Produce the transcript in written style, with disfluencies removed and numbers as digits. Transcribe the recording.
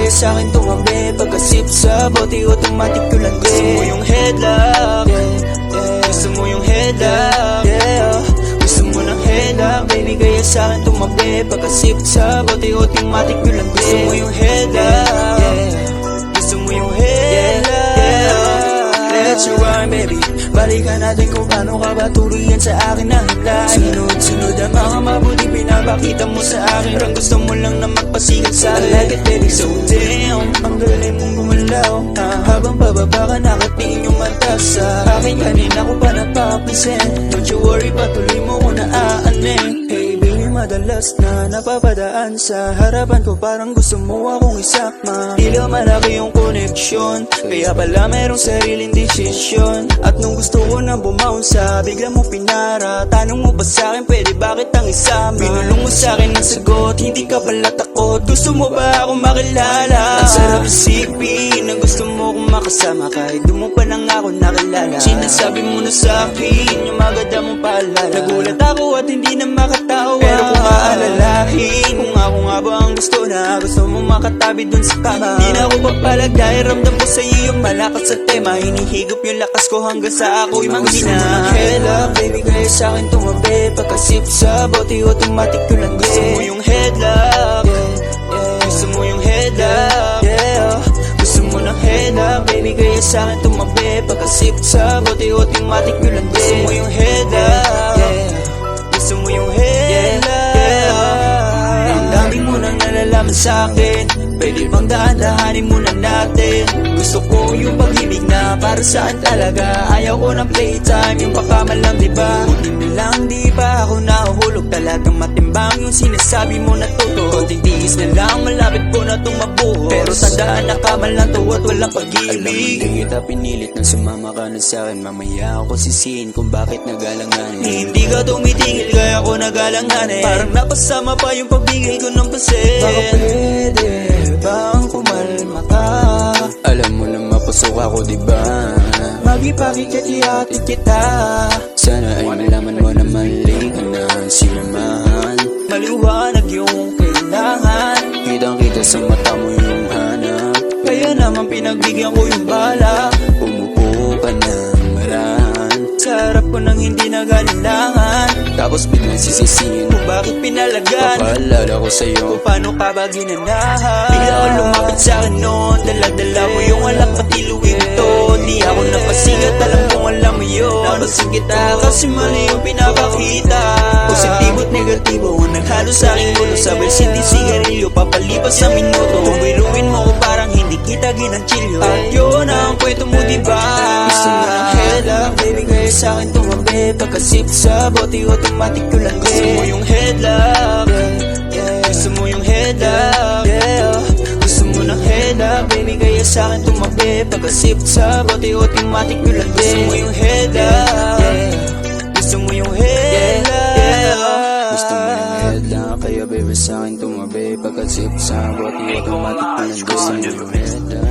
kaya sa'kin tumabi, pagkasip sa bote automatic ko lang. Gusto mo yung headlock, gusto mo yung headlock, gusto mo ng headlock, baby kaya sa'kin tumabi, pagkasip sa bote automatic ko lang. Gusto mo yung headlock, gusto mo yung headlock, let's rewind baby. Balikan natin kung paano ka ba tuluyan sa akin na hila. Sunod-sunod ang mga mabuti pinapakita mo sa akin. Parang gusto mo lang na magpasikat sa akin. I like it baby so damn, ang galing mong gumalaw. Habang bababa ka nakatingin yung mata sa akin, kanina ko pa napapansin. Don't you worry, patuloy mo ko naaanin. Hey baby, madalas na napapadaan sa harapan ko, parang gusto mo akong isakma. Tila malaki yung connection, kaya pala merong sariling desisyon. At nung gusto ko na bumaunsa, bigla mo pinara. Tanong mo ba sa'kin, pwede bakit ang isama? Binulong mo sa'kin ng sagot, hindi ka pala takot. Gusto mo ba akong makilala? Ang sarap isipin na gusto mo akong makasama, kahit doon mo pa lang ako nakilala. Sinasabi mo na sa'kin yung maganda mong paalala. Nagulat ako at hindi na makatawa, pero kung aalalahin kung ako nga ba ang gusto mo makatabi dun sa kama. Di na ako papalag dahil ramdam ko sa'yo yung malakas sa tema. Hinihigop yung lakas ko hanggang sa ako'y manghina. Gusto mo ng headlock, baby kaya sa'kin tumabi, pagkasip sa bote automatic ko lang. Gusto mo yung headlock, gusto mo yung headlock, gusto mo ng headlock, baby kaya sa'kin tumabi, pagkasip sa bote automatic ko lang. Gusto mo yung headlock, gusto mo yung headlock. Ang dami mo nang nalalaman sa'kin, pwede bang dahan-dahanin muna natin? Gusto ko yung pag-ibig na para saan talaga. Ayaw ko ng playtime, yung pakaman lang diba? Buti na lang di pa ako nahuhulog, talagang matimbang yung sinasabi mo na totoo. Konting tiis na lang, malapit ko na itong mabuhos. Pero tandaan na kaman lang to at walang pag-ibig. Alam mo hindi kita pinilit nang sumama ka na sa'kin. Mamaya ako sisihin kung bakit nagalanganin. Hindi ka tumitigil kaya ako nagalanganin. Parang napasama pa yung pagbigay ko ng pasin. Baka pwede bang kumalma ka? Alam mo na mapasok ako diba? Magipakikati-hati kita. Sana ay malaman mo na mali ka na sinamahan. Maliwanag yung kailangan, kitang-kita sa mata mo yung hanap. Kaya naman pinagbigyan ko yung bala. Umupo ka ng marahan sa harap ko nang hindi nagalinlangan. Tapos biglang sisisihin mo bakit pinalagan. Papaalala ko sa'yo kung paano ka ba ginanahan. Bigla ka lumapit sa'kin noon, dala-dala mo yung alak pati luwing to. Di ako napasigat, alam kong alam mo yun. Napasin kita kasi mali yung pinapakita. Positibo't negatibo ang naghalo sa'king ulo. Sabay sinti sigarilyo, papalipas sa minuto. Kung biruin mo ko parang hindi kita ginanchilyo. At yun ang kwento mo diba? Gusto mo ng headlock, baby kaya sa'kin tumabi, pagkasip sa bote automatic ko lang. Gusto mo yung headlock, gusto mo yung headlock, gusto mo ng headlock, baby kaya sa'kin tumabi, pagkasip sa bote automatic ko lang. Gusto mo yung headlock, gusto mo yung headlock, gusto mo yung headlock, kaya baby sa'kin tumabi, pagkasip sa bote automatic ko lang. Gusto mo yung headlock.